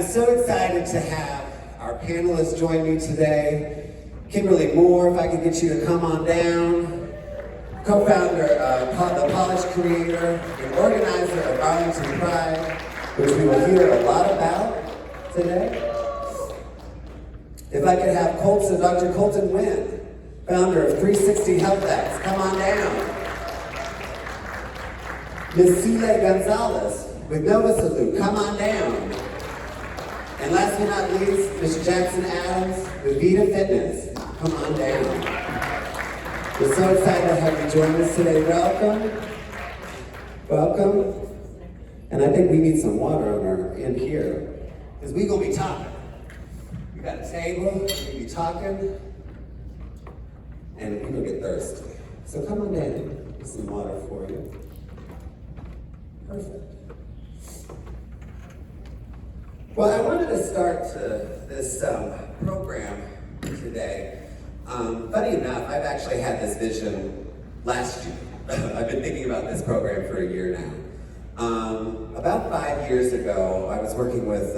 so excited to have our panelists join me today. Kimberly Moore, if I could get you to come on down. Co-founder of The Polished Creator and organizer of Arlington Pride, which we will hear a lot about today. If I could have Dr. Colton Wynn, founder of 360 Health X, come on down. Ms. Sile Gonzalez with Nova Salute, come on down. And last but not least, Mr. Jackson Adams with Vita Fitness, come on down. We're so excited to have you join us today. Welcome. Welcome. And I think we need some water on our end here, because we're going to be talking. We got a table, we're going to be talking, and we're going to get thirsty. So come on down, get some water for you. Perfect. Well, I wanted to start this program today. Funny enough, I've actually had this vision last year. I've been thinking about this program for a year now. About 5 years ago, I was working with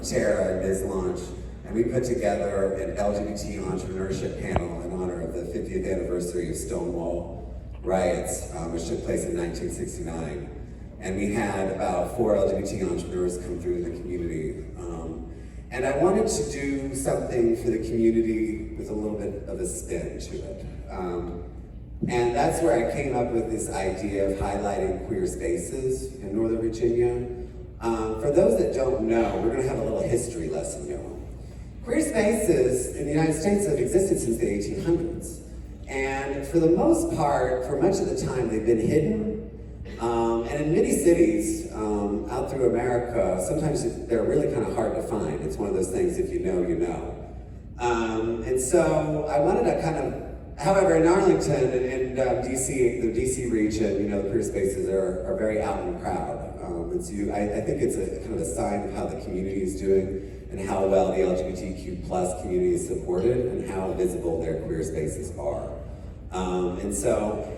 Tara and Ms. Launch, and we put together an LGBT entrepreneurship panel in honor of the 50th anniversary of Stonewall riots, which took place in 1969. And we had about 4 LGBT entrepreneurs come through the community. And I wanted to do something for the community with a little bit of a spin to it. And that's where I came up with this idea of highlighting queer spaces in Northern Virginia. For those that don't know, we're gonna have a little history lesson, y'all. Queer spaces in the United States have existed since the 1800s. And for the most part, for much of the time, they've been hidden. And in many cities out through America, sometimes they're really kind of hard to find. It's one of those things, if you know, you know. And so I wanted to kind of, however, in Arlington and DC, the DC region, you know, the queer spaces are very out and proud. And so I think it's a kind of a sign of how the community is doing and how well the LGBTQ plus community is supported and how visible their queer spaces are. And so,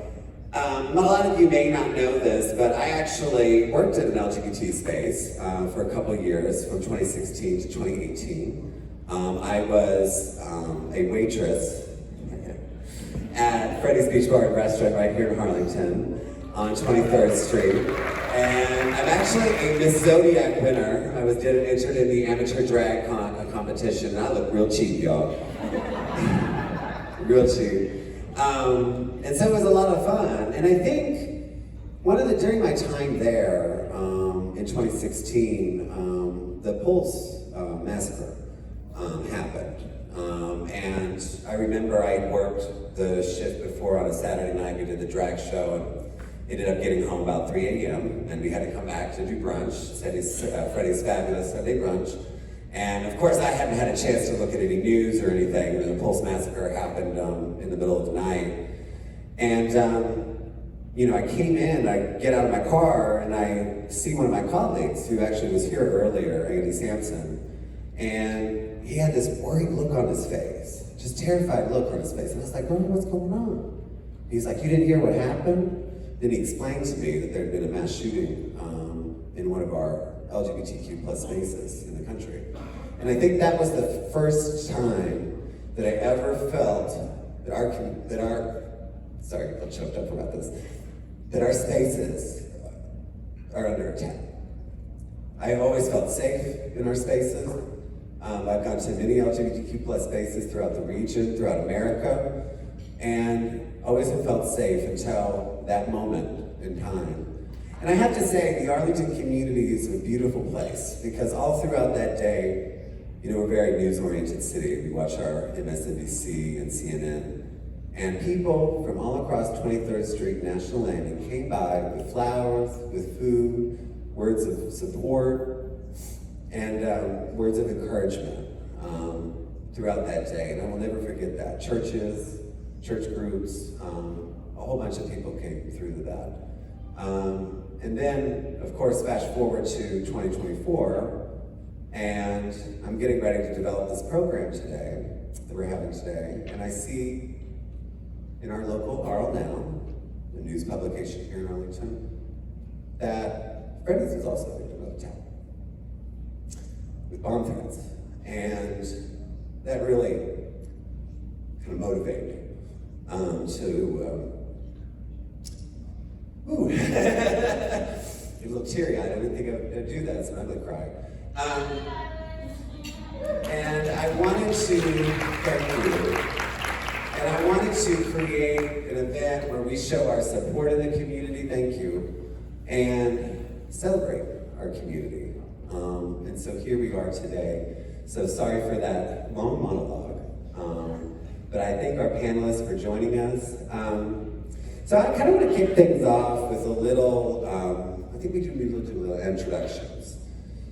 a lot of you may not know this, but I actually worked in an LGBT space for a couple of years, from 2016 to 2018. I was a waitress at Freddy's Beach Bar and Restaurant right here in Harlington on 23rd Street. And I'm actually a Miss Zodiac winner. I was entered in the amateur drag competition, and I look real cheap, y'all. Real cheap. And so it was a lot of fun. And I think during my time there in 2016, the Pulse massacre happened. And I remember I had worked the shift before on a Saturday night. We did the drag show and ended up getting home about 3 a.m. And we had to come back to do brunch, Freddy's Fabulous Sunday Brunch. And of course, I hadn't had a chance to look at any news or anything when the Pulse massacre happened in the middle of the night. And you know, I came in, I get out of my car, and I see one of my colleagues who actually was here earlier, Andy Sampson, and he had this worried look on his face, just terrified look on his face. And I was like, what's going on? He's like, you didn't hear what happened? Then he explained to me that there had been a mass shooting in one of our LGBTQ plus spaces in the country. And I think that was the first time that I ever felt that sorry, I'm choked up about this, that our spaces are under attack. I always felt safe in our spaces. I've gone to many LGBTQ plus spaces throughout the region, throughout America, and always have felt safe until that moment in time. And I have to say, the Arlington community is a beautiful place because all throughout that day, you know, we're a very news-oriented city. We watch our MSNBC and CNN. And people from all across 23rd Street, National Landing, came by with flowers, with food, words of support, and words of encouragement throughout that day. And I will never forget that. Churches, church groups, a whole bunch of people came through to that. And then, of course, fast forward to 2024, and I'm getting ready to develop this program today, that we're having today, and I see in our local RL Now, the news publication here in Arlington, that Freddy's is also a victim of attack. bomb threats. And that really kind of motivated me ooh, a little teary-eyed. I didn't think I'd do that, so I'm gonna cry. And I wanted to, thank you, and I wanted to create an event where we show our support in the community, thank you, and celebrate our community. And so here we are today. So sorry for that long monologue, but I thank our panelists for joining us. So I kind of want to kick things off with a little, I think we do need to do a little introductions.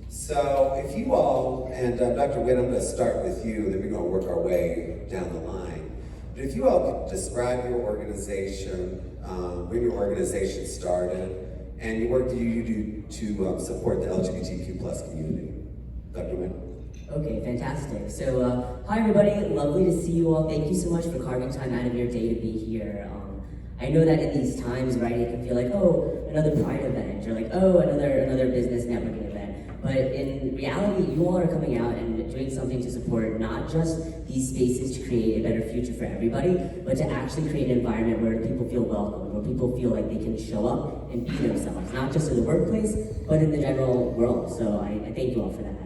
So if you all, and Dr. Witt, I'm going to start with you, then we're going to work our way down the line. But if you all could describe your organization, when your organization started, and your work you do to support the LGBTQ plus community. Dr. Witt. Okay, fantastic. So, hi everybody, lovely to see you all. Thank you so much for carving time out of your day to be here. I know that in these times, right, it can feel like, oh, another Pride event, or like, oh, another business networking event. But in reality, you all are coming out and doing something to support not just these spaces to create a better future for everybody, but to actually create an environment where people feel welcome, where people feel like they can show up and be themselves, not just in the workplace, but in the general world. So I thank you all for that.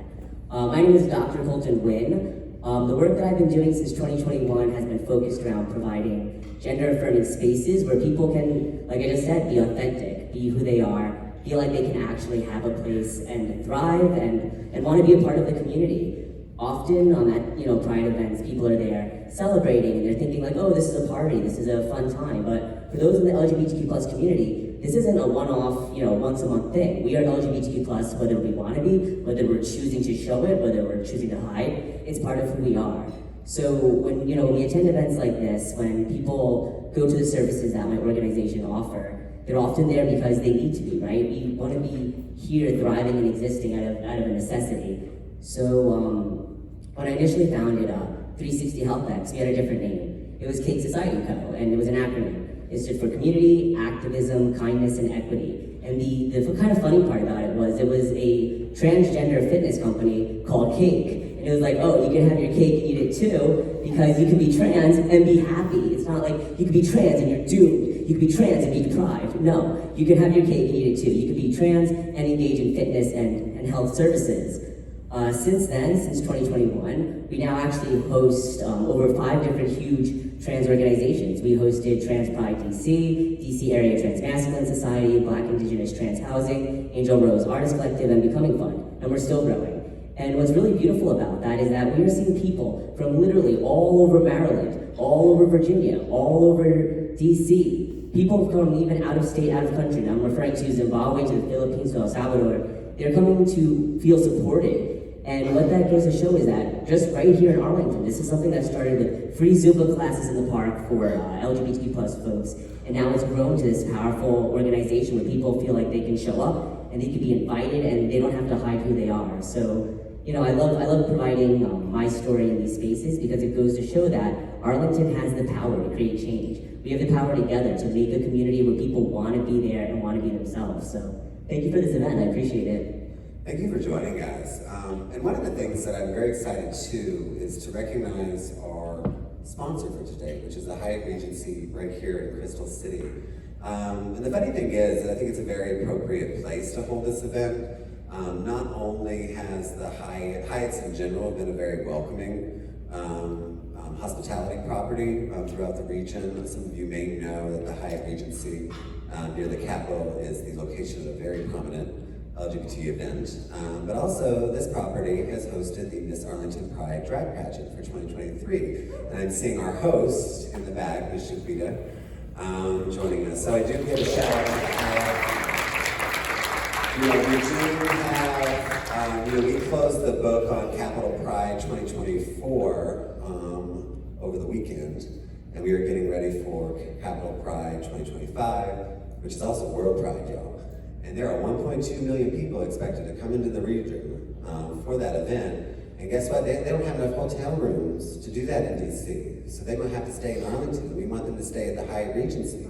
My name is Dr. Colton Wynn. The work that I've been doing since 2021 has been focused around providing gender-affirming spaces where people can, like I just said, be authentic, be who they are, feel like they can actually have a place and thrive and want to be a part of the community. Often at Pride events, people are there celebrating and they're thinking like, oh, this is a party, this is a fun time. But for those in the LGBTQ plus community, this isn't a one-off, once a month thing. We are LGBTQ plus whether we want to be, whether we're choosing to show it, whether we're choosing to hide. It's part of who we are. So when we attend events like this, when people go to the services that my organization offer, they're often there because they need to be, right? We want to be here thriving and existing out of a necessity. So when I initially founded 360 HealthX, we had a different name. It was Cake Society Co., and it was an acronym. It stood for Community, Activism, Kindness, and Equity. And the kind of funny part about it was a transgender fitness company called Cake. And it was like, oh, you can have your cake and eat it too, because you can be trans and be happy. It's not like you can be trans and you're doomed. You can be trans and be deprived. No, you can have your cake and eat it too. You can be trans and engage in fitness and health services. Since then, since 2021, we now actually host over 5 different huge trans organizations. We hosted Trans Pride DC, DC Area Trans Masculine Society, Black Indigenous Trans Housing, Angel Rose Artist Collective, and Becoming Fund, and we're still growing. And what's really beautiful about that is that we are seeing people from literally all over Maryland, all over Virginia, all over DC, people from even out of state, out of country. Now I'm referring to Zimbabwe, to the Philippines, to El Salvador. They're coming to feel supported. And what that goes to show is that just right here in Arlington, this is something that started with free Zumba classes in the park for LGBTQ plus folks. And now it's grown to this powerful organization where people feel like they can show up and they can be invited and they don't have to hide who they are. So, I love providing my story in these spaces because it goes to show that Arlington has the power to create change. We have the power together to make a community where people want to be there and want to be themselves. So thank you for this event, I appreciate it. Thank you for joining us. And one of the things that I'm very excited too is to recognize our sponsor for today, which is the Hyatt Regency right here in Crystal City. And the funny thing is that I think it's a very appropriate place to hold this event. Not only has the Hyatts in general been a very welcoming hospitality property throughout the region. Some of you may know that the Hyatt Regency near the Capitol is the location of a very prominent LGBT event, but also this property has hosted the Miss Arlington Pride Drag Pageant for 2023. And I'm seeing our host in the back, Ms. Shakita, joining us. So I do give a shout out. We do have, we closed the book on Capital Pride 2024 over the weekend, and we are getting ready for Capital Pride 2025, which is also World Pride, y'all. And there are 1.2 million people expected to come into the region for that event. And guess what? They don't have enough hotel rooms to do that in DC. So they're going to have to stay in Arlington. We want them to stay at the Hyatt Regency.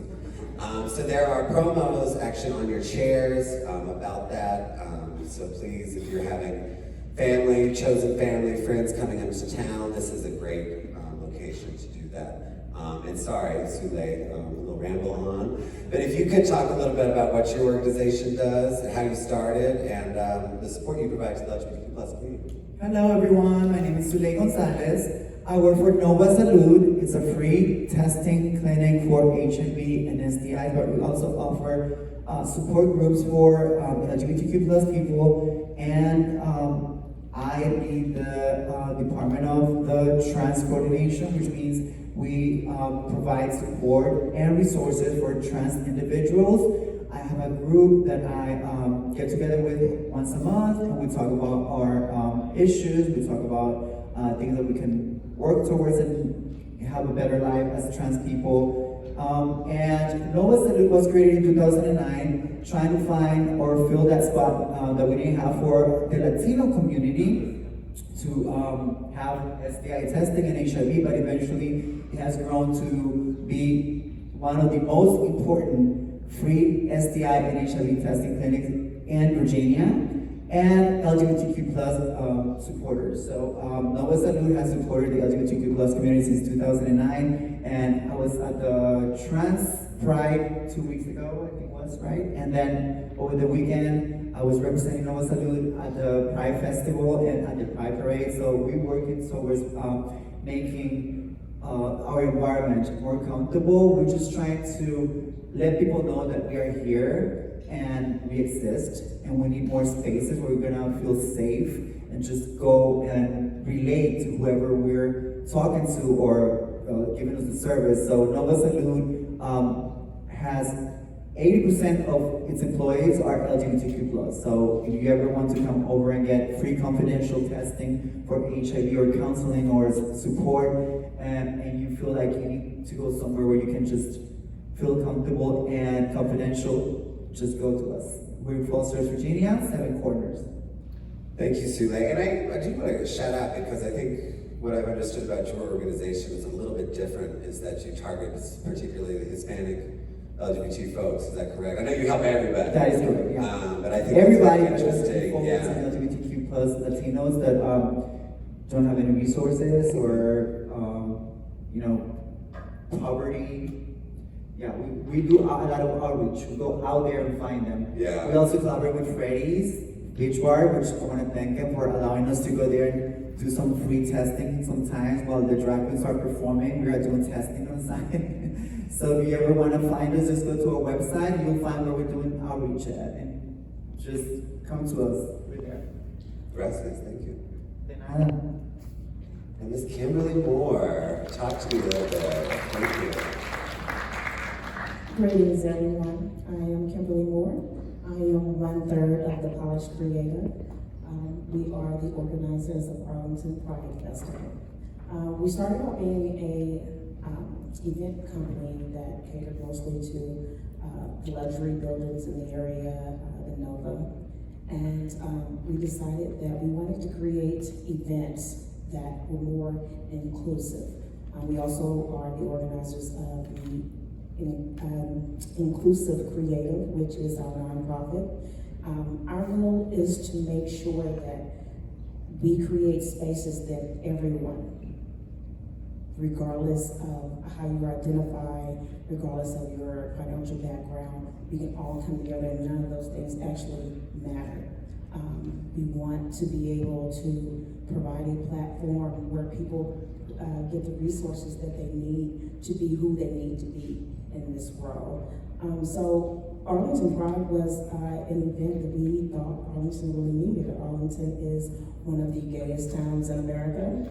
So there are promos actually on your chairs about that. So please, if you're having family, chosen family, friends coming into town, this is a great location to do that. And sorry, Sule, a little ramble on. But if you could talk a little bit about what your organization does, how you started, and the support you provide to the LGBTQ+ community. Hello everyone, my name is Sule Gonzalez. I work for Nova Salud. It's a free testing clinic for HIV and STIs, but we also offer support groups for LGBTQ+ people, and I lead the department of the trans coordination, which means we provide support and resources for trans individuals. I have a group that I get together with once a month, and we talk about our issues, we talk about things that we can work towards and have a better life as trans people. And Nova Salud was created in 2009, trying to find or fill that spot that we didn't have for the Latino community to have STI testing and HIV, but eventually it has grown to be one of the most important free STI and HIV testing clinics in Virginia, and LGBTQ+ supporters. So Nova Salud has supported the LGBTQ+ community since 2009, and I was at the Trans Pride 2 weeks ago, I think it was, right? And then over the weekend, I was representing Nova Salud at the Pride Festival and at the Pride Parade. So we're working towards making our environment more comfortable. We're just trying to let people know that we are here and we exist, and we need more spaces where we're gonna feel safe and just go and relate to whoever we're talking to or giving us the service. So Nova Salud has 80% of its employees are LGBTQ+. So if you ever want to come over and get free confidential testing for HIV or counseling or support, and you feel like you need to go somewhere where you can just feel comfortable and confidential, just go to us. We're in Falls Church, Virginia, 7 Corners. Thank you, Sule. And I do want to shout out, because I think what I've understood about your organization is a little bit different, is that you target particularly the Hispanic LGBT folks. Is that correct? I know you help everybody. That is correct, yeah. But I think everybody that's really interesting. Yeah. LGBTQ+ Latinos that don't have any resources or poverty. Yeah, we do a lot of outreach. We go out there and find them. Yeah. We also collaborate with Freddy's Beach Bar, which I want to thank them for allowing us to go there and do some free testing sometimes while the drag queens are performing. We are doing testing on site. So if you ever want to find us, just go to our website. You'll find where we're doing outreach at, and just come to us. We're there. Gracias, thank you. De nada. And Miss Kimberly Moore, talk to me a little bit. Thank you. Greetings, everyone. I am Kimberly Moore. I am 1/3 of the Polished Creator. We are the organizers of Arlington Pride Festival. We started out being a event company that catered mostly to luxury buildings in the area, the Nova. And we decided that we wanted to create events that were more inclusive. We also are the organizers of the Inclusive Creative, which is our nonprofit. Our goal is to make sure that we create spaces that everyone, regardless of how you identify, regardless of your financial background, we can all come together, and none of those things actually matter. We want to be able to provide a platform where people get the resources that they need to be who they need to be in this world. So Arlington Pride was an event that we thought Arlington really needed. Arlington is one of the gayest towns in America.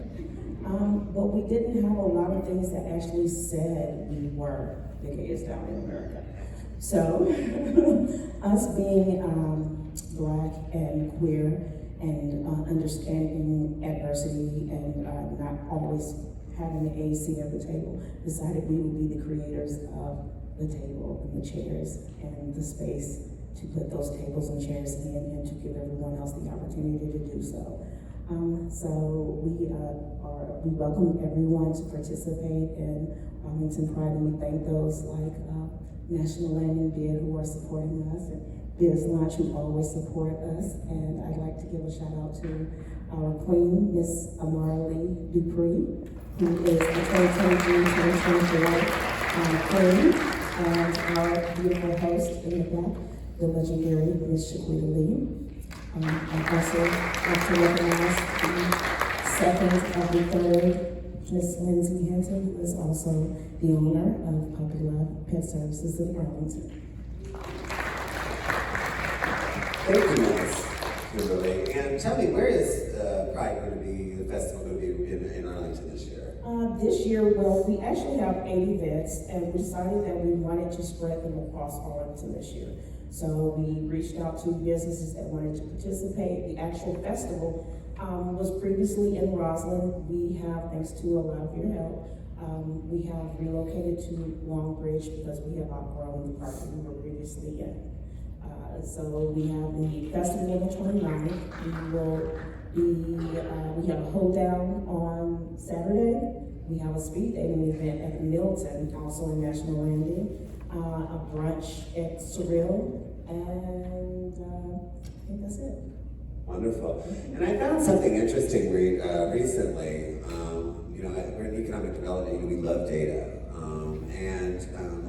But we didn't have a lot of things that actually said we were the gayest town in America. So us being Black and queer and understanding adversity and not always having the A seat at the table, decided we would be the creators of the table and the chairs and the space to put those tables and chairs in and to give everyone else the opportunity to do so. So we welcome everyone to participate in Arlington Pride, and we thank those like National Landing Bid who are supporting us, and Biz Lunch, who always support us. And I'd like to give a shout out to our queen, Miss Amarlee Dupree, who is the 2023-2024 queen, and our beautiful host in the back, the legendary Miss Shaquita Lee. I also like to recognize the second of the third, Miss Lindsay Hinton, who is also the owner of Puppy Love Pet Services in Arlington. Thank you, Miss Kimberly. And tell me, where is Pride going to be, the festival going to be in Arlington this year? This year, well, we actually have 8 events, and we decided that we wanted to spread them across Arlington this year. So we reached out to businesses that wanted to participate. The actual festival was previously in Roslyn. We have, thanks to a lot of your help, we have relocated to Long Bridge because we have outgrown the park that we were previously in. So we have the festival on the 29th. We have a hold down on Saturday. We have a speed dating event at Milton, also in National Landing. A brunch at Surreal, and I think that's it. Wonderful. And I found something interesting recently. We're in economic development, we love data.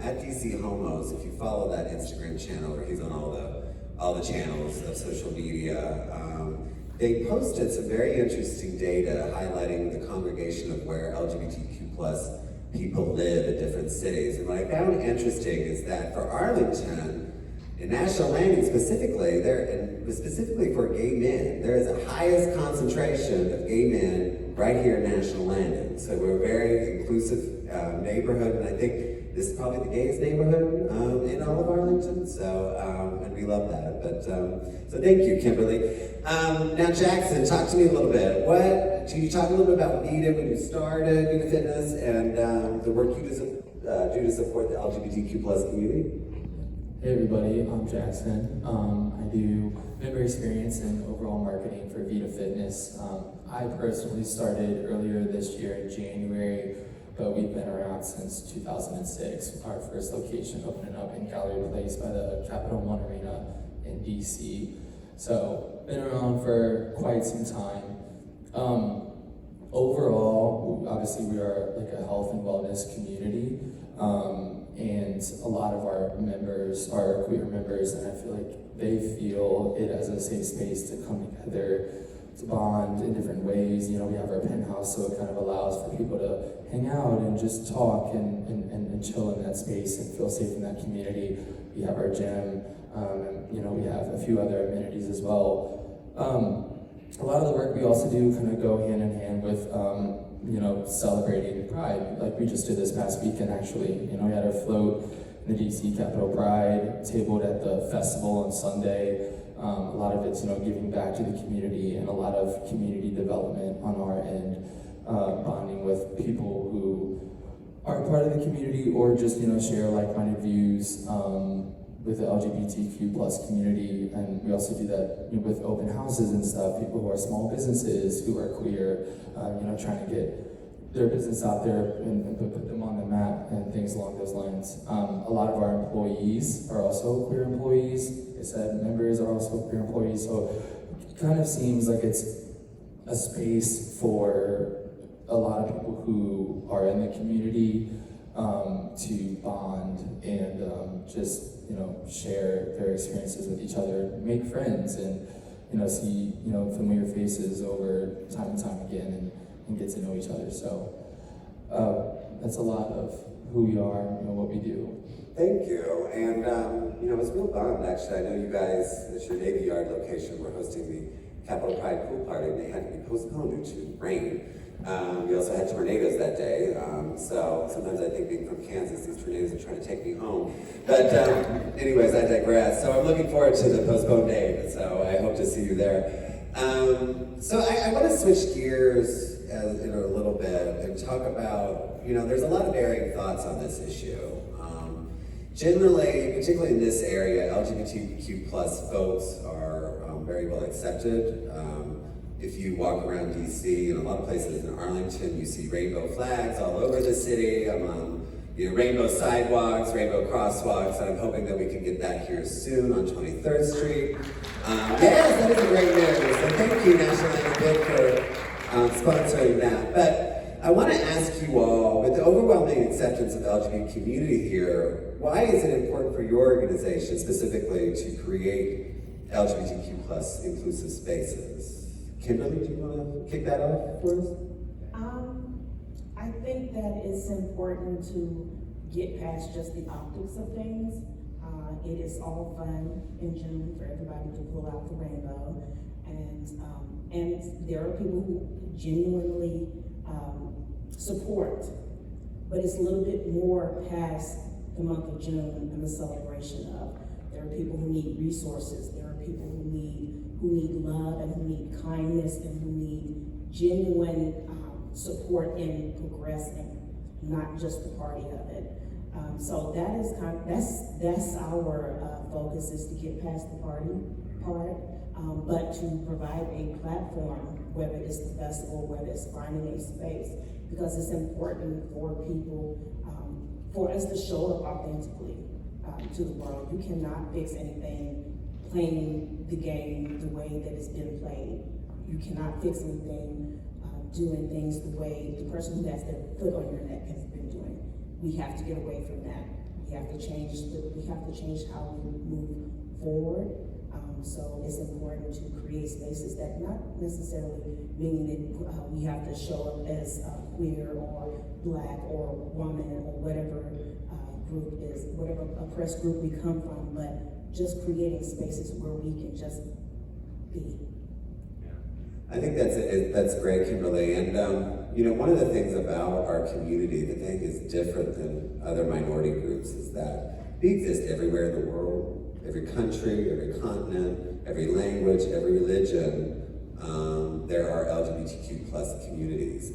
At DC Homos, if you follow that Instagram channel, where he's on all the channels of social media, they posted some very interesting data highlighting the congregation of where LGBTQ plus people live in different cities. And what I found interesting is that for Arlington, in National Landing specifically, specifically for gay men, there is the highest concentration of gay men right here in National Landing. So we're a very inclusive neighborhood, and I think this is probably the gayest neighborhood in all of Arlington. So, and we love that. But so thank you, Kimberly. Now, Jackson, talk to me a little bit. Can you talk a little bit about Vita when you started Vita Fitness and the work you do to support the LGBTQ plus community? Hey everybody, I'm Jackson. I do member experience and overall marketing for Vita Fitness. I personally started earlier this year in January, but we've been around since 2006. Our first location opening up in Gallery Place by the Capital One Arena in DC. So, been around for quite some time. Overall, obviously we are like a health and wellness community. And a lot of our members are queer members, and I feel like they feel it as a safe space to come together, to bond in different ways. You know, we have our penthouse, so it kind of allows for people to hang out and just talk and chill in that space and feel safe in that community. We have our gym, and we have a few other amenities as well. A lot of the work we also do kind of go hand in hand with celebrating Pride, like we just did this past weekend actually. We had our float in the DC Capitol Pride, tabled at the festival on Sunday. A lot of it's, giving back to the community and a lot of community development on our end, bonding with people who are part of the community or just, share like-minded views with the LGBTQ plus community. And we also do that with open houses and stuff, people who are small businesses, who are queer, trying to get their business out there and put them on the map and things along those lines. A lot of our employees are also queer employees. Like I said, members are also queer employees. So it kind of seems like it's a space for a lot of people who are in the community to bond and just share their experiences with each other, make friends, and see familiar faces over time and time again, and get to know each other. So that's a lot of who we are and what we do. Thank you. And I was real bummed actually. I know you guys at your Navy Yard location were hosting the Capitol Pride pool party, and they had to be postponed due to rain. We also had tornadoes that day, so sometimes I think being from Kansas, these tornadoes are trying to take me home. But anyways, I digress. So I'm looking forward to the postponed date, so I hope to see you there. So I want to switch gears in a little bit and talk about, there's a lot of varying thoughts on this issue. Generally, particularly in this area, LGBTQ plus folks are very well accepted. If you walk around DC and a lot of places in Arlington, you see rainbow flags all over the city. I'm on rainbow sidewalks, rainbow crosswalks, and I'm hoping that we can get that here soon on 23rd Street. Yes, that is a great news. So thank you, National Bid, for sponsoring that. But I want to ask you all, with the overwhelming acceptance of the LGBT community here, why is it important for your organization specifically to create LGBTQ plus inclusive spaces? Kimberly, do you want to kick that off for us? I think that it's important to get past just the optics of things. It is all fun in June for everybody to pull out the rainbow, and there are people who genuinely support, but it's a little bit more past the month of June and the celebration of. There are people who need resources. There are people who need love and who need kindness and who need genuine support in progressing, not just the party of it. So that is that's our focus, is to get past the party part, but to provide a platform, whether it's the festival, whether it's finding a space, because it's important for people, for us to show up authentically to the world. You cannot fix anything playing the game the way that it's been played. You cannot fix anything doing things the way the person who has their foot on your neck has been doing. We have to get away from that. We have to change how we move forward. So it's important to create spaces that, not necessarily meaning that we have to show up as queer or black or woman or whatever group is, whatever oppressed group we come from, but just creating spaces where we can just be. I think that's great, Kimberly. And one of the things about our community that I think is different than other minority groups is that we exist everywhere in the world, every country, every continent, every language, every religion. There are LGBTQ plus communities,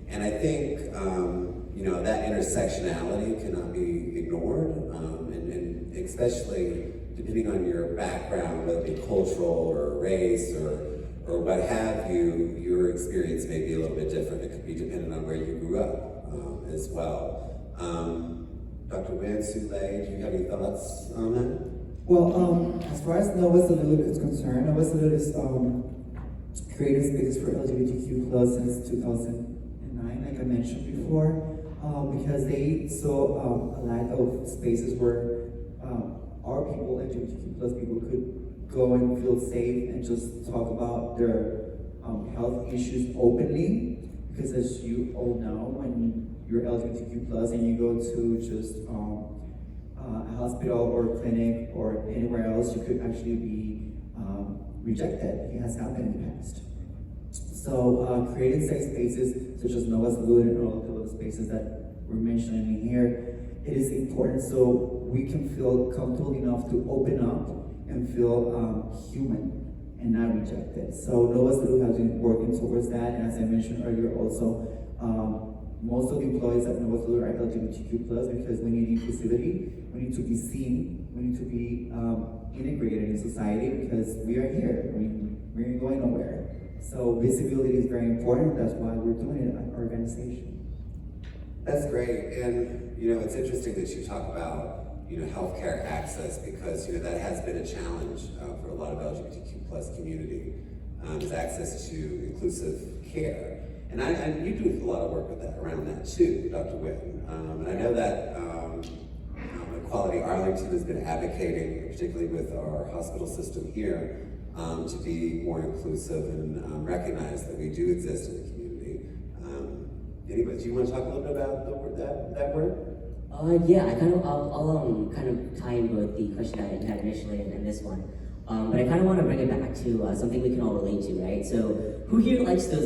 and I think that intersectionality cannot be ignored, and especially depending on your background, whether it be cultural or race or what have you, your experience may be a little bit different. It could be dependent on where you grew up as well. Dr. Wen, Sule, do you have any thoughts on that? Well, as far as Nova Salute is concerned, Nova Salute is creating spaces for LGBTQ plus since 2009, like I mentioned before, because they saw a lack of spaces where our people, LGBTQ plus people, could go and feel safe and just talk about their health issues openly. Because as you all know, when you're LGBTQ plus and you go to just a hospital or clinic or anywhere else, you could actually be rejected. It has happened in the past. So creating safe spaces such as Noah's Salute and all of those spaces that we're mentioning here, it is important so we can feel comfortable enough to open up and feel human and not rejected. So Noah's Salute has been working towards that, and as I mentioned earlier also, most of the employees at Noah's Salute are LGBTQ plus because we need inclusivity, we need to be seen, we need to be integrated in society because we are here, we ain't going nowhere. So visibility is very important, that's why we're doing it at our organization. That's great, and it's interesting that you talk about healthcare access, because that has been a challenge for a lot of LGBTQ plus community, is access to inclusive care. And you do a lot of work with that around that too, Dr. Witten. And I know that Equality Arlington has been advocating, particularly with our hospital system here, to be more inclusive and recognize that we do exist in the community. Anybody, do you want to talk a little bit about that work? Yeah, I'll kind of tie in both the question that I had initially and this one. But I kind of want to bring it back to something we can all relate to, right? So, who here likes those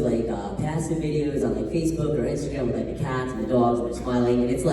passive videos on Facebook or Instagram with the cats and the dogs and they're smiling, and it's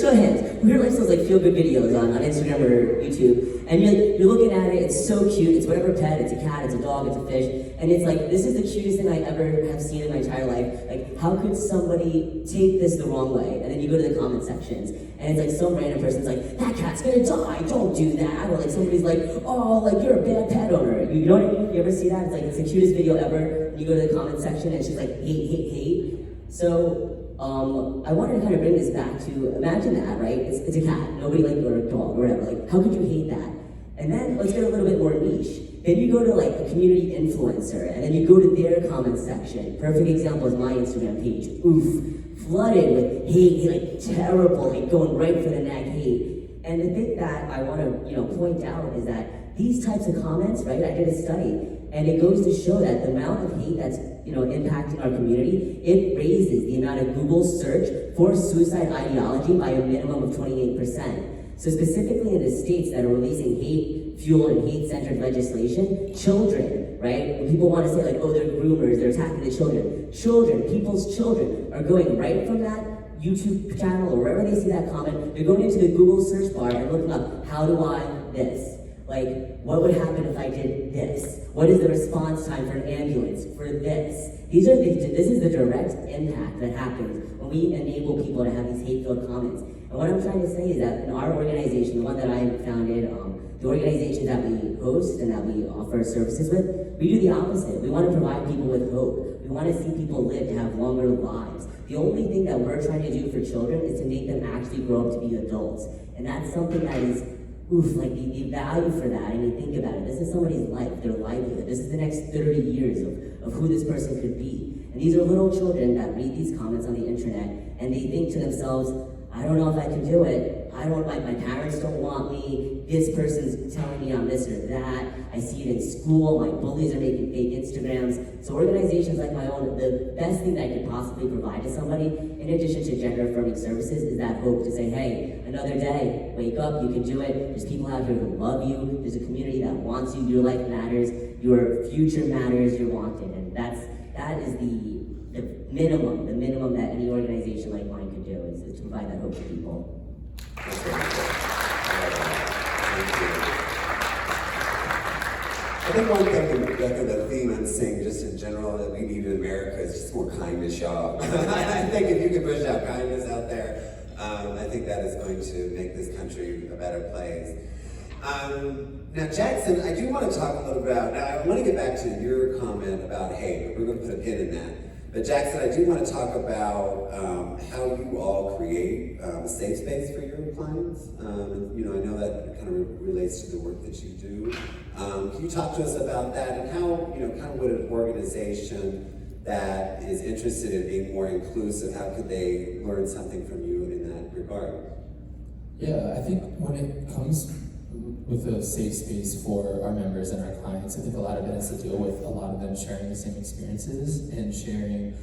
show hands. Who here likes those feel-good videos on Instagram or YouTube? And you're looking at it, it's so cute, it's whatever pet, it's a cat, it's a dog, it's a fish, and it's this is the cutest thing I ever have seen in my entire life. How could somebody take this the wrong way? And then you go to the comment sections, and it's some random person's that cat's gonna die, don't do that. Or somebody's oh, you're a bad pet owner. You know what I mean? You ever see that? It's the cutest video ever. And you go to the comment section, and she's hate. So I wanted to kind of bring this back to, imagine that, right? It's a cat, nobody like, or a dog, or whatever, like, how could you hate that? And then, let's get a little bit more niche. Then you go to like a community influencer, and then you go to their comment section. Perfect example is my Instagram page. Oof, flooded with hate, like terrible, like going right for the neck hate. And the thing that I want to, point out is that these types of comments, right? I did a study, and it goes to show that the amount of hate that's, impacting our community, it raises the amount of Google search for suicide ideology by a minimum of 28%. So specifically in the states that are releasing hate-fueled and hate-centered legislation, children, right? When people want to say like, oh, they're groomers, they're attacking the children. Children, people's children, are going right from that YouTube channel or wherever they see that comment, they're going into the Google search bar and looking up, how do I this? Like, what would happen if I did this? What is the response time for an ambulance for this? This is the direct impact that happens when we enable people to have these hate-filled comments. And what I'm trying to say is that in our organization, the one that I founded, the organization that we host and that we offer services with, we do the opposite. We want to provide people with hope. We want to see people live to have longer lives. The only thing that we're trying to do for children is to make them actually grow up to be adults. And that's something that is, like the value for that. I mean, think about it. This is somebody's life, their livelihood. This is the next 30 years of who this person could be. And these are little children that read these comments on the internet, and they think to themselves, I don't know if I can do it. My parents don't want me. This person's telling me I'm this or that. I see it in school. My bullies are making fake Instagrams. So organizations like my own, the best thing that I could possibly provide to somebody, in addition to gender-affirming services, is that hope to say, hey, another day, wake up, you can do it. There's people out here who love you. There's a community that wants you. Your life matters. Your future matters. You're wanted. And that is the minimum that any organization like mine could do is to provide that hope to people. I think one thing that the theme I'm seeing just in general that we need in America is just more kindness, y'all. I think if you can push out kindness out there, I think that is going to make this country a better place. Now, Jackson, I do want to talk a little about, now I want to get back to your comment about hate, but we're going to put a pin in that. But Jackson, I do want to talk about how you all create a safe space for your clients. I know that kind of relates to the work that you do. Can you talk to us about that and how, kind of would an organization that is interested in being more inclusive, how could they learn something from you in that regard? Yeah, I think when it comes with a safe space for our members and our clients, I think a lot of it has to deal with a lot of them sharing the same experiences and sharing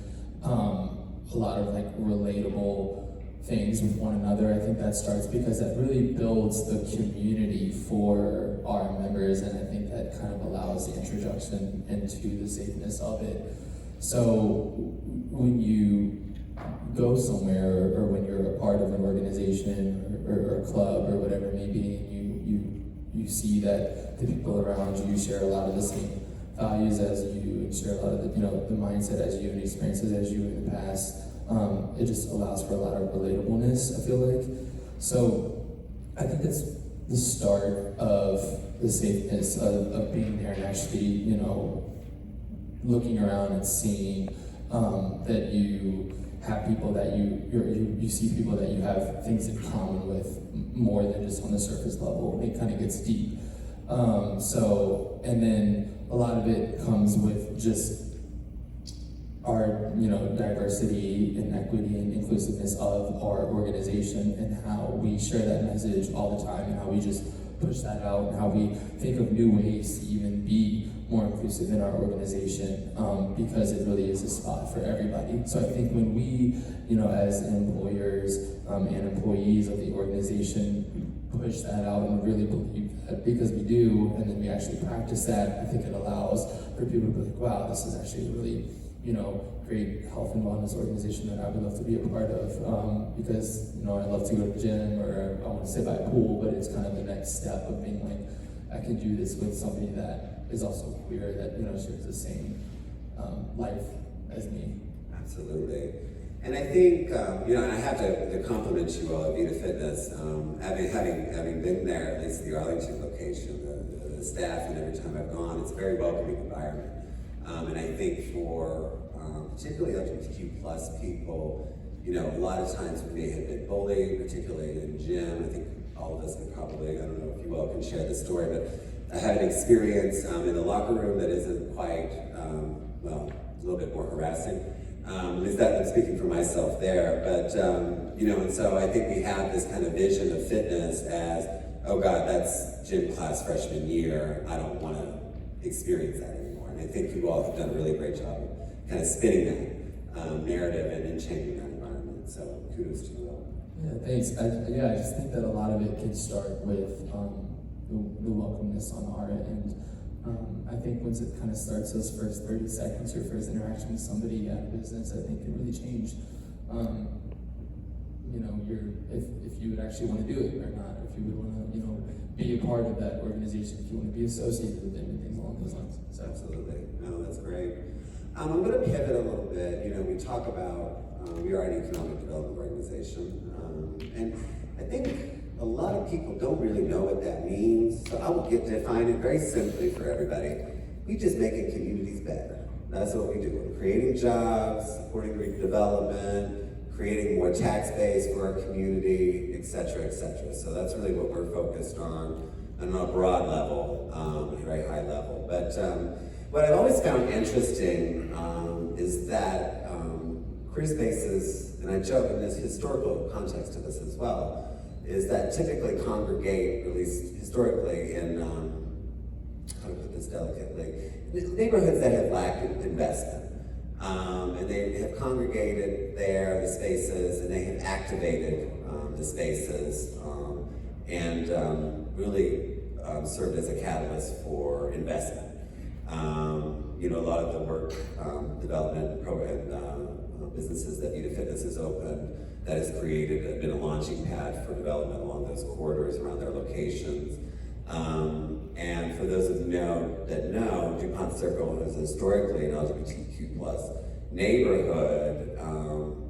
a lot of like relatable things with one another. I think that starts because that really builds the community for our members, and I think that kind of allows the introduction into the safeness of it. So when you go somewhere or when you're a part of an organization or a club or whatever it may be, you see that the people around you share a lot of the same values as you, and share a lot of the mindset as you and experiences as you in the past. It just allows for a lot of relatableness, I feel like. So I think that's the start of the safeness of being there and actually, looking around and seeing that you have people that you see people that you have things in common with more than just on the surface level. It kind of gets deep. And then a lot of it comes with just our, diversity and equity and inclusiveness of our organization, and how we share that message all the time, and how we just push that out, and how we think of new ways to even be more inclusive in our organization, because it really is a spot for everybody. So I think when we, as employers and employees of the organization, push that out and really believe that, because we do, and then we actually practice that, I think it allows for people to be like, wow, this is actually a really, great health and wellness organization that I would love to be a part of, because, I love to go to the gym, or I want to sit by a pool, but it's kind of the next step of being like, I can do this with somebody that is also queer, that, shares the same life as me. Absolutely. And I think, and I have to compliment you all at Vita Fitness, having been there, at least the Arlington location, the staff, and every time I've gone, it's a very welcoming environment. And I think for particularly LGBTQ plus people, a lot of times we may have been bullied, particularly in gym. I think all of us could probably, I don't know if you all can share this story, but I had an experience in the locker room that isn't quite, well, a little bit more harassing. At least that I'm speaking for myself there, but and so I think we have this kind of vision of fitness as, oh God, that's gym class freshman year. I don't want to experience that anymore. And I think you all have done a really great job of kind of spinning that narrative and changing that environment. So kudos to you all. Yeah, thanks. I just think that a lot of it can start with the welcomeness on our end. I think once it kind of starts those first 30 seconds, your first interaction with somebody at a business, I think can really change, if you would actually want to do it or not, if you would want to, be a part of that organization, if you want to be associated with them and things along those lines. So. Absolutely. No, that's great. I'm going to pivot a little bit. We talk about, we are an economic development organization, and I think a lot of people don't really know what that means, so I will define it very simply for everybody. We just making communities better. That's what we do. We're creating jobs, supporting development, creating more tax base for our community, et cetera, et cetera. So that's really what we're focused on a broad level, a very high level. But what I've always found interesting is that career spaces, and I joke in this historical context to this as well, is that typically congregate, at least historically, in, how to put this delicately, neighborhoods that have lacked investment. And they have congregated there, the spaces, and they have activated the spaces, and really served as a catalyst for investment. A lot of the work development program businesses that Vita Fitness has opened, that has created, been a launching pad for development along those corridors around their locations. And for those of you that know, DuPont Circle is historically an LGBTQ plus neighborhood.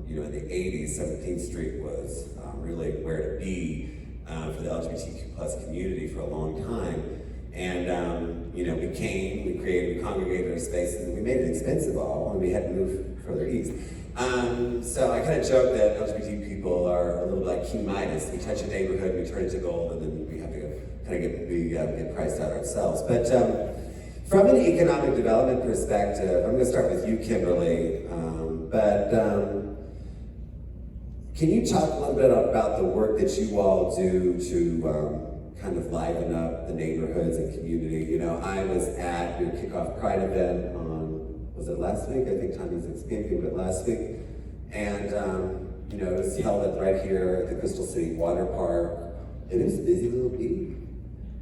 In the 80s, 17th Street was really where to be for the LGBTQ plus community for a long time. And we congregated our spaces, and we made it expensive all, and we had to move further east. So I kind of joke that LGBT people are a little like King Midas. We touch a neighborhood, we turn it to gold, and then we have to kind of get priced out ourselves. But from an economic development perspective, I'm going to start with you, Kimberly. Can you talk a little bit about the work that you all do to kind of liven up the neighborhoods and community? I was at your kickoff Pride event on, was it last week? I think time is escaping, but last week. And, it was held right here at the Crystal City Water Park. And it was a busy little beat.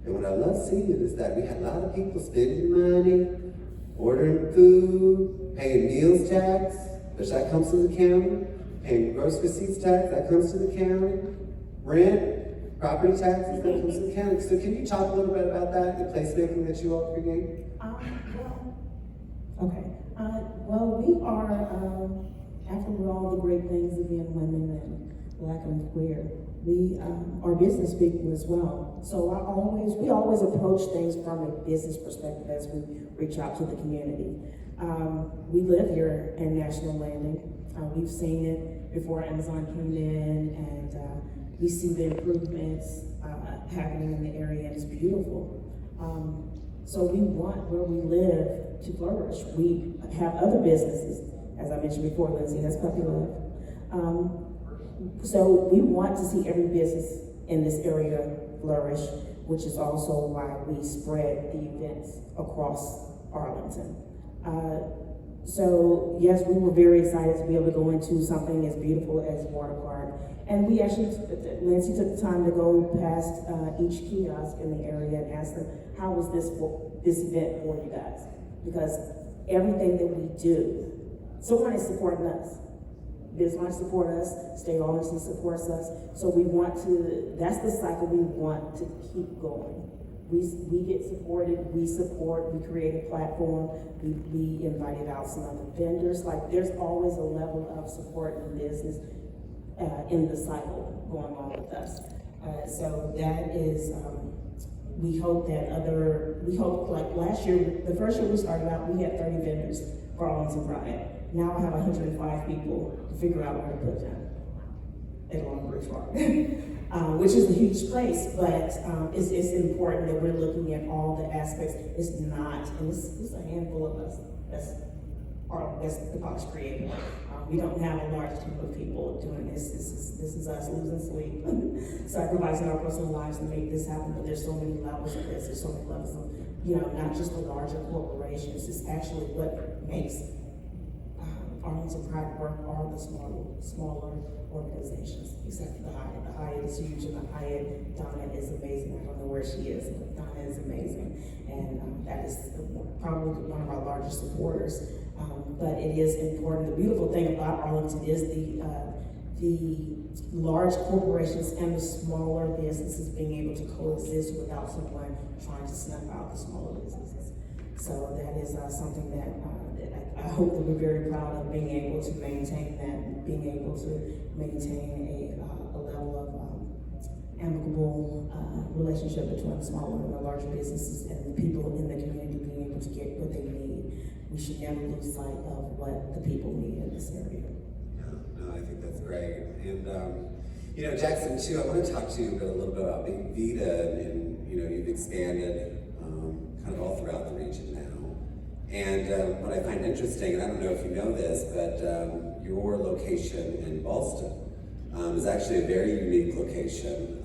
And what I love seeing is that we had a lot of people spending money, ordering food, paying meals tax, which that comes to the county, paying grocery receipts tax, that comes to the county, rent, property taxes, that comes to the county. So can you talk a little bit about that, the placemaking that you all create? We are, after all the great things of being women and Black and queer, we are business people as well. So we always approach things from a business perspective as we reach out to the community. We live here in National Landing. We've seen it before Amazon came in, and we see the improvements happening in the area, and it's beautiful. So we want where we live to flourish. We have other businesses, as I mentioned before, Lindsay, that's Puppy Love. So we want to see every business in this area flourish, which is also why we spread the events across Arlington. So yes, we were very excited to be able to go into something as beautiful as Water Park. And we actually, Nancy took the time to go past each kiosk in the area and ask them, how was this event for you guys? Because everything that we do, someone is supporting us. Business support us, State Arlington supports us. So we want to, that's the cycle we want to keep going. We get supported, we support, we create a platform, we invited out some other vendors. Like there's always a level of support in business in the cycle going on with us. So that is, we hope like last year, the first year we started out, we had 30 vendors for Arlington Pride. Now I have 105 people to figure out where to put them at Long Bridge Park, which is a huge place, but it's important that we're looking at all the aspects. It's not, and it's a handful of us that's the park's creative. We don't have a large group of people doing this. This is us losing sleep, sacrificing our personal lives to make this happen. But there's so many levels of this. There's so many levels of, not just the larger corporations. It's actually what makes Arlington Pride work are the smaller organizations, except for the Hyatt. The Hyatt is huge, and the Hyatt, Donna is amazing. I don't know where she is, but Donna is amazing. And that is probably one of our largest supporters. But it is important. The beautiful thing about Arlington is the large corporations and the smaller businesses being able to coexist without someone trying to snuff out the smaller businesses. So that is something that I hope that we're very proud of, being able to maintain that, being able to maintain a level of amicable relationship between the smaller and the larger businesses and the people in the community being able to get what they need. We should never lose sight of what the people need in this area. No, I think that's great. And Jackson, too, I want to talk to you a little bit about Big Vita, and you've expanded kind of all throughout the region now. And what I find interesting, and I don't know if you know this, but your location in Ballston is actually a very unique location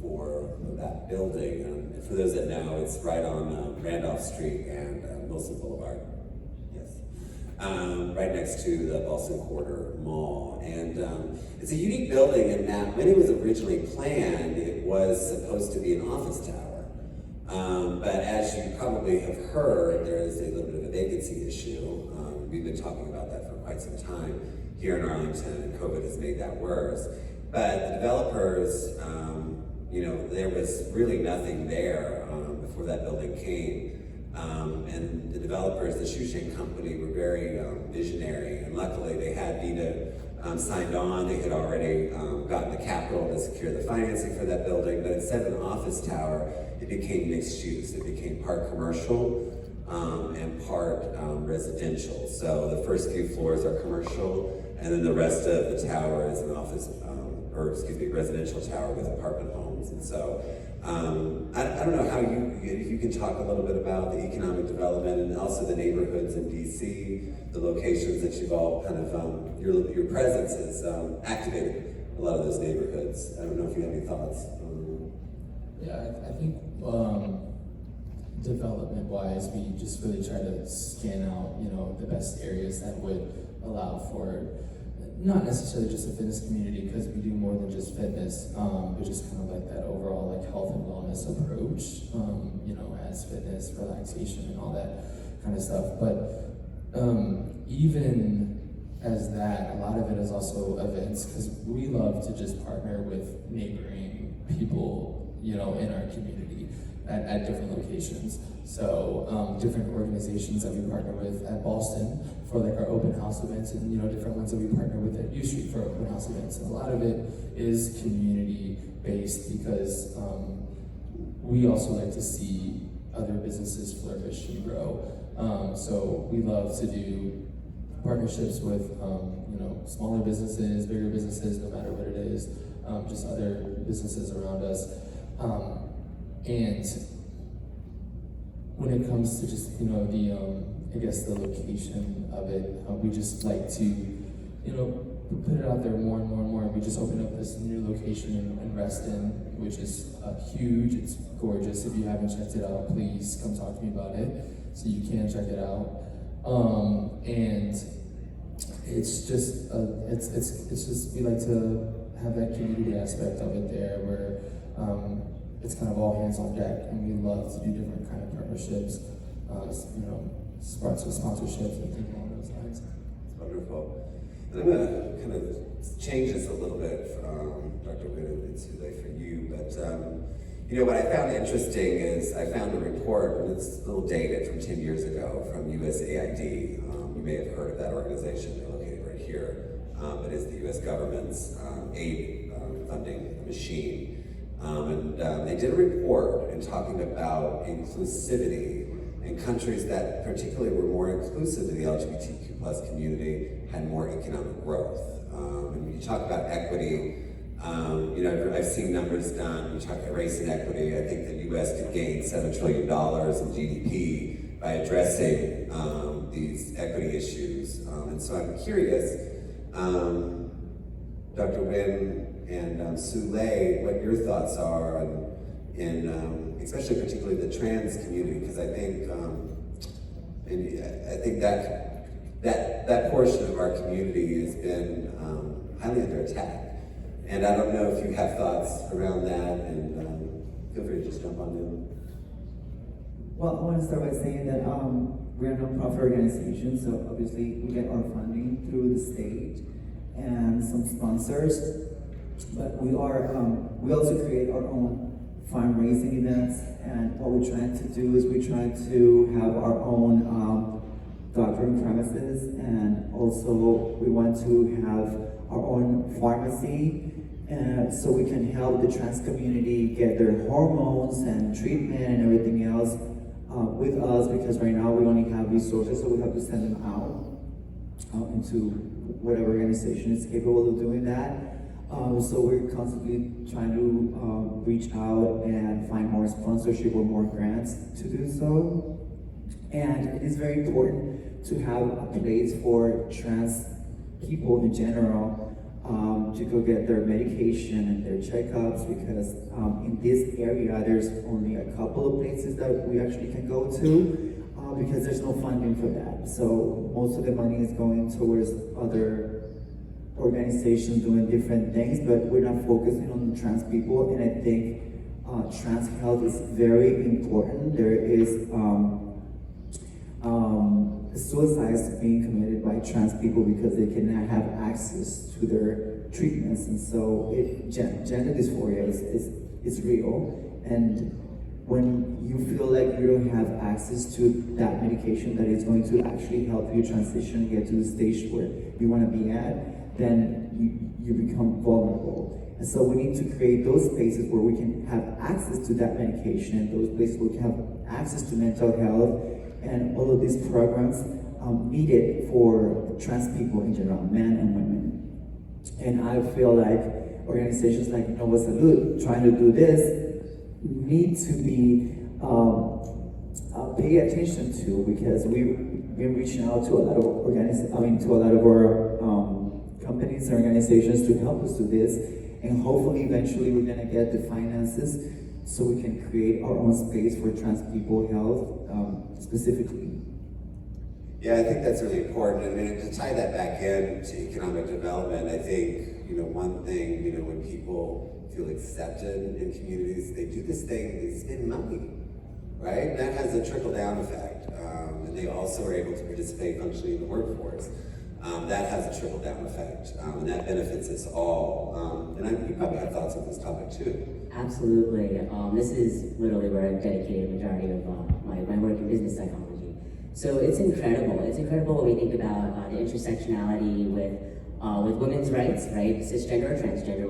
for that building. For those that know, it's right on Randolph Street and Wilson Boulevard. Yes. Right next to the Ballston Quarter Mall. And it's a unique building in that when it was originally planned, it was supposed to be an office tower. But as you probably have heard, there is a little bit of a vacancy issue. We've been talking about that for quite some time here in Arlington, and COVID has made that worse. But the developers, there was really nothing there before that building came. And the developers, the Shoeshine Company, were very visionary, and luckily they had Vita signed on. They had already gotten the capital to secure the financing for that building, but instead of an office tower, it became mixed use. It became part commercial and part residential. So the first few floors are commercial, and then the rest of the tower is an residential tower with apartment homes. And so I don't know how if you can talk a little bit about the economic development and also the neighborhoods in DC, the locations that you've all kind of, your presence has activated a lot of those neighborhoods. I don't know if you have any thoughts. Yeah, I think development-wise, we just really try to scan out, the best areas that would allow for not necessarily just a fitness community, because we do more than just fitness, but just kind of like that overall health and wellness approach, as fitness, relaxation, and all that kind of stuff. But even as that, a lot of it is also events, because we love to just partner with neighboring people, in our community at different locations. So different organizations that we partner with at Ballston for our open house events, and different ones that we partner with at U Street for open house events. And a lot of it is community based, because we also like to see other businesses flourish and grow. So we love to do partnerships with smaller businesses, bigger businesses, no matter what it is, just other businesses around us. And when it comes to just, the location of it, we just like to, put it out there more and more and more. We just opened up this new location in Reston, which is huge. It's gorgeous. If you haven't checked it out, please come talk to me about it, so you can check it out. And it's just, we like to have that community aspect of it there, where it's kind of all hands on deck, and we love to do different kind of partnerships, sponsorships and things along those lines. It's wonderful. And I'm going to kind of change this a little bit, Dr. Witt, it's too late for you, but what I found interesting is I found a report, and it's a little dated from 10 years ago, from USAID. You may have heard of that organization. They're located right here, but it's the US government's aid funding machine. And they did a report in talking about inclusivity and countries that particularly were more inclusive of the LGBTQ plus community had more economic growth. And when you talk about equity, I've seen numbers done. You talk about race and equity. I think the U.S. could gain $7 trillion in GDP by addressing these equity issues. And so I'm curious, Dr. Wynn and Sule, what your thoughts are in especially particularly the trans community, because I think that portion of our community has been highly under attack. And I don't know if you have thoughts around that, and feel free to just jump on in. Well, I want to start by saying that we're a nonprofit organization, so obviously we get our funding through the state and some sponsors, but we also create our own fundraising events, and what we're trying to do is we try to have our own doctoring premises, and also we want to have our own pharmacy, so we can help the trans community get their hormones and treatment and everything else with us, because right now we only have resources, so we have to send them out into whatever organization is capable of doing that. So we're constantly trying to reach out and find more sponsorship or more grants to do so. And it is very important to have a place for trans people in general to go get their medication and their checkups, because in this area there's only a couple of places that we actually can go to because there's no funding for that. So most of the money is going towards other organizations doing different things, but we're not focusing on trans people, and I think trans health is very important. There is suicides being committed by trans people because they cannot have access to their treatments, and so gender dysphoria is real, and when you feel like you don't have access to that medication that is going to actually help you transition, get to the stage where you want to be at, then you become vulnerable. And so we need to create those spaces where we can have access to that medication, those places where we can have access to mental health, and all of these programs needed for trans people in general, men and women. And I feel like organizations like Nova Salud trying to do this need to be pay attention to, because we've been reaching out to a lot of our companies and organizations to help us do this, and hopefully eventually we're gonna get the finances so we can create our own space for trans people health specifically. Yeah, I think that's really important. I mean, to tie that back in to economic development, I think, one thing, when people feel accepted in communities, they do this thing, they spend money, right? And that has a trickle-down effect. And they also are able to participate functionally in the workforce. That has a trickle-down effect, and that benefits us all. And you probably have thoughts on this topic too. Absolutely. This is literally where I've dedicated a majority of my work in business psychology. So it's incredible. It's incredible when we think about the intersectionality with women's rights, right? Cisgender or transgender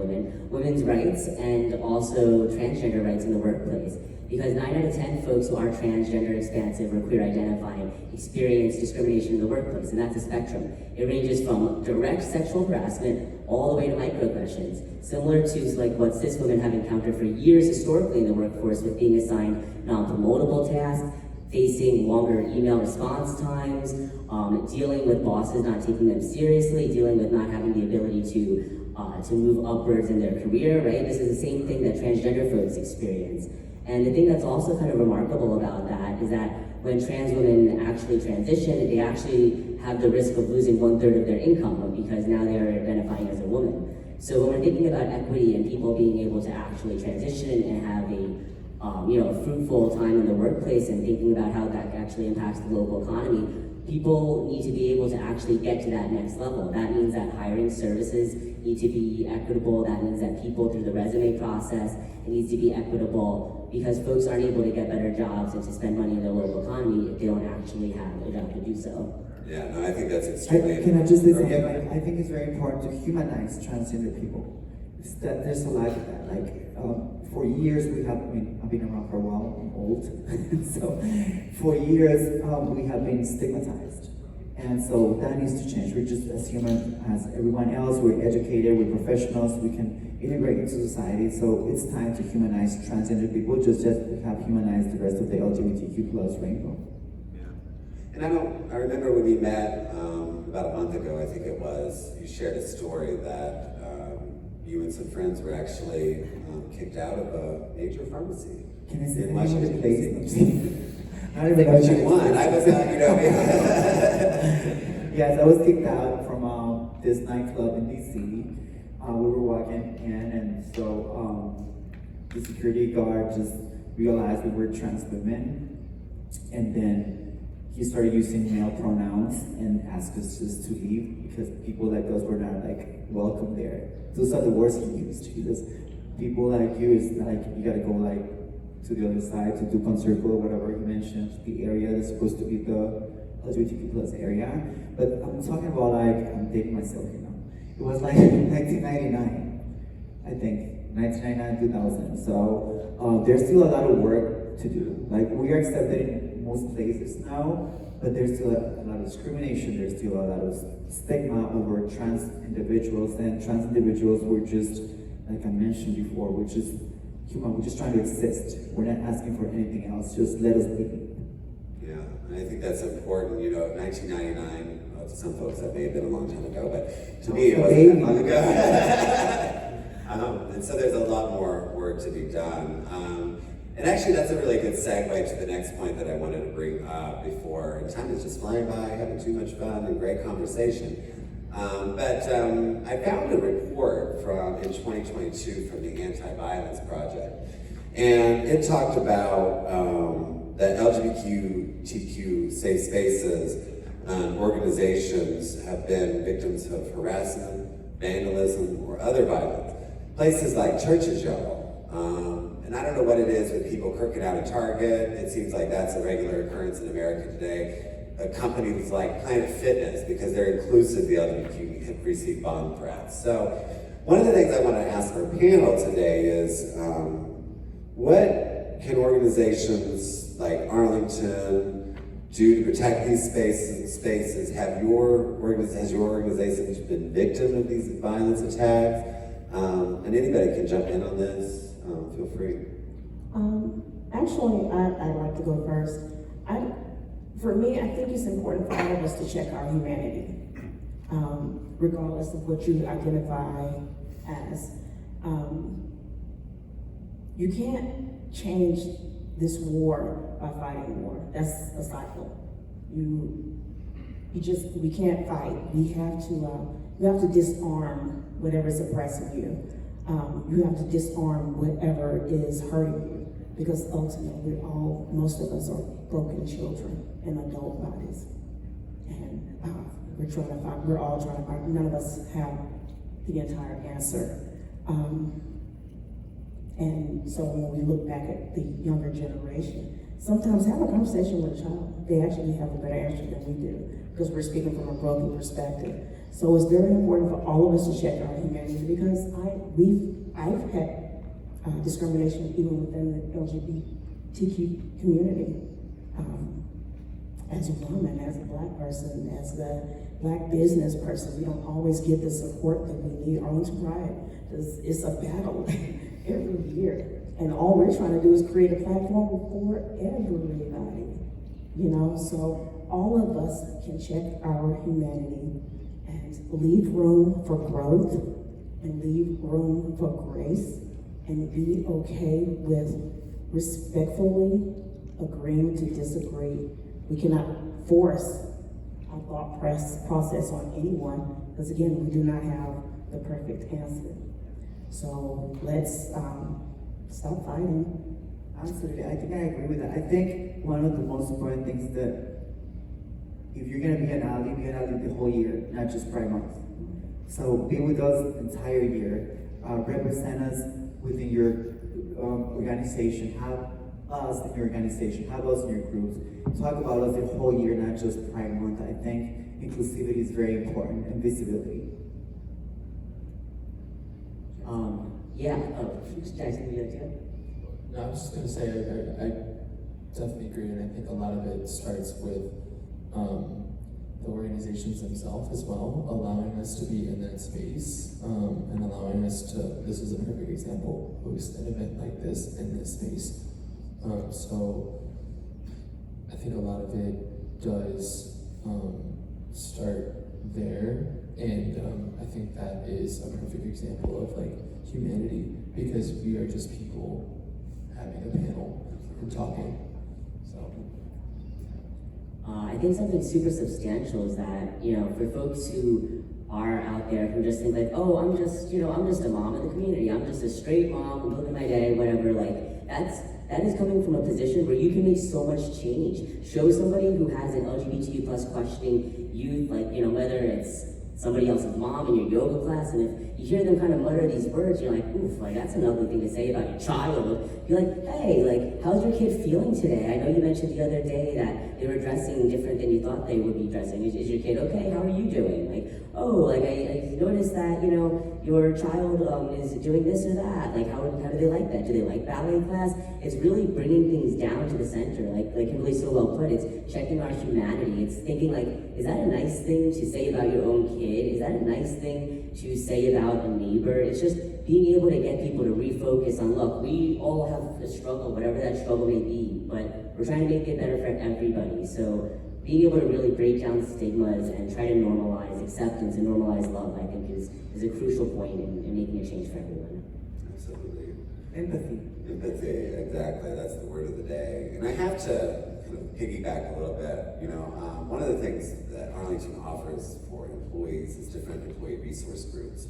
women's rights, and also transgender rights in the workplace. Because 9 out of 10 folks who are transgender, expansive, or queer identifying experience discrimination in the workplace, and that's a spectrum. It ranges from direct sexual harassment all the way to microaggressions, similar to like what cis women have encountered for years historically in the workforce, with being assigned non-promotable tasks, facing longer email response times, dealing with bosses not taking them seriously, dealing with not having the ability to move upwards in their career, right? This is the same thing that transgender folks experience. And the thing that's also kind of remarkable about that is that when trans women actually transition, they actually have the risk of losing 1/3 of their income because now they are identifying as a woman. So when we're thinking about equity and people being able to actually transition and have a fruitful time in the workplace, and thinking about how that actually impacts the local economy, people need to be able to actually get to that next level. That means that hiring services need to be equitable. That means that people through the resume process, it needs to be equitable, because folks aren't able to get better jobs and to spend money in their local economy if they don't actually have a job to do so. Yeah, no, I think that's extremely Can I just say something? I think it's very important to humanize transgender people, is that there's a lot of that. Like, for years we have, I've been around for a while, I'm old. So, for years we have been stigmatized. And so that needs to change. We're just as human as everyone else, we're educated, we're professionals, we can integrate into society. So it's time to humanize transgender people, just as we have humanized the rest of the LGBTQ plus rainbow. And I remember when we met about a month ago, I think it was, you shared a story that you and some friends were actually kicked out of a major pharmacy. Can I say in the name of the Washington, place? D.C. I don't even know Which one? I was not, Yes, I was kicked out from this nightclub in DC. We were walking in, and so the security guard just realized we were trans women, and then he started using male pronouns and asked us just to leave because people like us were not like welcome there. Those are the words he used. He says, people like you is like you gotta go like to the other side to do circle or whatever he mentioned. The area that's supposed to be the LGBTQ plus area, but I'm talking about like I'm dating myself, you know. It was like 1999, I think, 1999, 2000. So there's still a lot of work to do. Like we are accepted in most places now, but there's still a lot of discrimination. There's still a lot of stigma over trans individuals, and trans individuals were just, like I mentioned before, we're just human. We're just trying to exist. We're not asking for anything else. Just let us be. Yeah, and I think that's important. You know, 1999, to some folks that may have been a long time ago, but to me it wasn't that long ago. And so there's a lot more work to be done. And actually that's a really good segue to the next point that I wanted to bring up before. And time is just flying by, having too much fun and great conversation. But I found a report in 2022 from the Anti-Violence Project. And it talked about that LGBTQ safe spaces organizations have been victims of harassment, vandalism, or other violence. Places like churches, y'all. And I don't know what it is with people kirking out a Target. It seems like that's a regular occurrence in America today. Companies like Planet Fitness, because they're inclusive, the LGBTQ have received bomb threats. So one of the things I want to ask our panel today is, what can organizations like Arlington do to protect these spaces? Has your organization been victim of these violence attacks? And anybody can jump in on this. Feel free. Actually, I'd like to go first. For me, I think it's important for all of us to check our humanity, regardless of what you identify as. You can't change this war by fighting war. That's a cycle. We can't fight. You have to disarm whatever's oppressing you. You have to disarm whatever is hurting you, because ultimately most of us are broken children in adult bodies. And we're all trying to find, none of us have the entire answer. And so when we look back at the younger generation, sometimes have a conversation with a child. They actually have a better answer than we do, because we're speaking from a broken perspective. So it's very important for all of us to check our humanity, because I've had discrimination even within the LGBTQ community. As a woman, as a Black person, as a Black business person, we don't always get the support that we need. Arlington Pride, it's a battle every year. And all we're trying to do is create a platform for everybody, you know? So all of us can check our humanity and leave room for growth and leave room for grace, and be okay with respectfully agreeing to disagree. We cannot force our thought process on anyone, because again, we do not have the perfect answer. So let's stop fighting. Absolutely, I think I agree with that. I think one of the most important things that if you're gonna be an ally the whole year, not just Pride Month. So be with us the entire year. Represent us within your organization. Have us in your organization. Have us in your groups. Talk about us the whole year, not just Pride Month. I think inclusivity is very important, and visibility. Yeah, Jackson, would you like to go? No, I was just gonna say, I definitely agree, and I think a lot of it starts with the organizations themselves as well, allowing us to be in that space, and allowing us to, this is a perfect example, host an event like this in this space. So I think a lot of it does start there, and I think that is a perfect example of like humanity, because we are just people having a panel and talking. So I think something super substantial is that, you know, for folks who are out there who just think like, oh, I'm just a mom in the community, I'm just a straight mom, I'm living my day, whatever, like, that is coming from a position where you can make so much change. Show somebody who has an LGBTQ plus questioning youth, like, you know, whether it's somebody else's mom in your yoga class, and if you hear them kind of mutter these words, you're like, oof, like that's an ugly thing to say about your child. You're like, hey, like, how's your kid feeling today? I know you mentioned the other day that they were dressing different than you thought they would be dressing. Is your kid okay? How are you doing? Like, oh, like I noticed that, you know, your child is doing this or that. Like, how do they like that? Do they like ballet class? It's really bringing things down to the center. Like Kimberly so well put, it's checking our humanity. It's thinking like, is that a nice thing to say about your own kid? Is that a nice thing to say about a neighbor? It's just being able to get people to refocus on, look, we all have a struggle, whatever that struggle may be, but we're trying to make it better for everybody. So being able to really break down stigmas and try to normalize acceptance and normalize love, I think is a crucial point in making a change for everyone. Absolutely. Empathy. Empathy, exactly. That's the word of the day. And I have to kind of piggyback a little bit. You know, one of the things that Arlington offers for employees is different employee resource groups.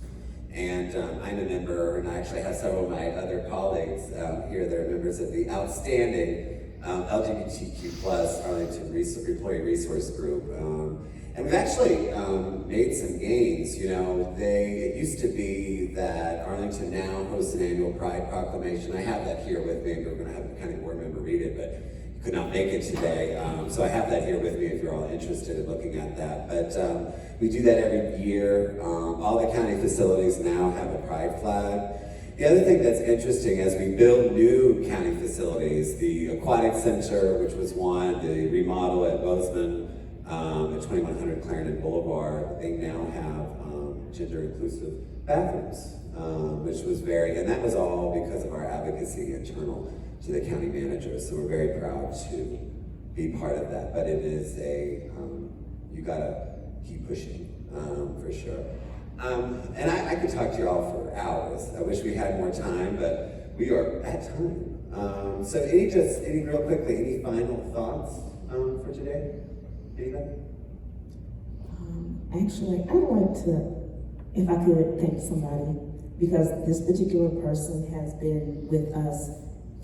And I'm a member, and I actually have several of my other colleagues here that are members of the outstanding LGBTQ plus Arlington Employee Resource Group. And we've actually made some gains. You know, it used to be that Arlington now hosts an annual Pride proclamation. I have that here with me. We're going to have the county board member read it, but you could not make it today. So I have that here with me if you're all interested in looking at that. But we do that every year. All the county facilities now have a Pride flag. The other thing that's interesting, as we build new county facilities, the Aquatic Center, which was one, the remodel at Bozeman, at 2100 Clarendon Boulevard, they now have gender-inclusive bathrooms, which was and that was all because of our advocacy internal to the county manager. So we're very proud to be part of that. But it is you gotta keep pushing, for sure. And I could talk to you all for hours. I wish we had more time, but we are at time. So any real quickly, any final thoughts for today? Anybody? Actually, I'd like to, if I could, thank somebody, because this particular person has been with us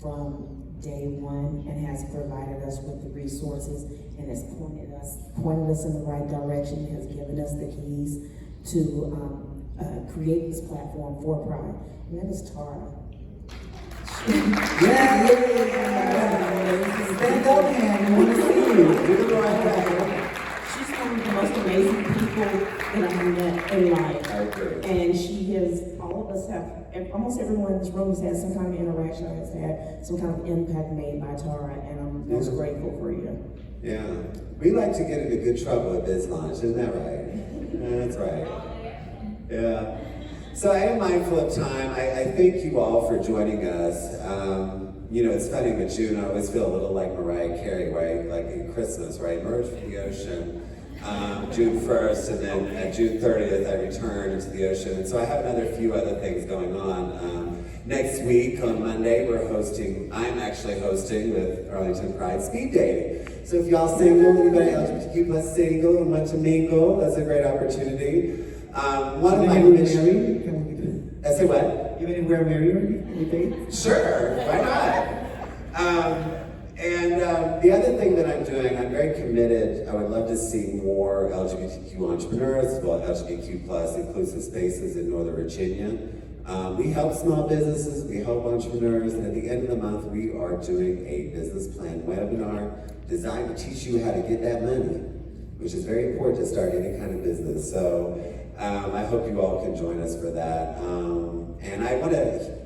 from day one and has provided us with the resources and has pointed us in the right direction, has given us the keys to create this platform for Pride. And that is Tara. Yeah. Stand up, man. I want to see you. She's one of the most amazing people that I've met in life. I agree. And she has, all of us have, almost everyone in this room has had some kind of interaction, has had some kind of impact made by Tara, and I'm most grateful for you. Yeah. We like to get into good trouble at Biz Launch, isn't that right? That's right. Yeah. So I am mindful of time. I thank you all for joining us. You know, it's funny with June, I always feel a little like Mariah Carey, right? Like in Christmas, right? Emerge from the ocean, June 1st, and then at June 30th, I return into the ocean. And so I have another few other things going on. Next week on Monday, I'm actually hosting with Arlington Pride speed dating. So if y'all single, anybody LGBTQ plus single and want to mingle, that's a great opportunity. One of my missions. I say what? You mean wear Mary or Sure, why not? And the other thing that I'm doing, I'm very committed. I would love to see more LGBTQ entrepreneurs, as well as LGBTQ plus inclusive spaces in Northern Virginia. We help small businesses, we help entrepreneurs, and at the end of the month, we are doing a business plan webinar designed to teach you how to get that money, which is very important to start any kind of business. So I hope you all can join us for that. And I want to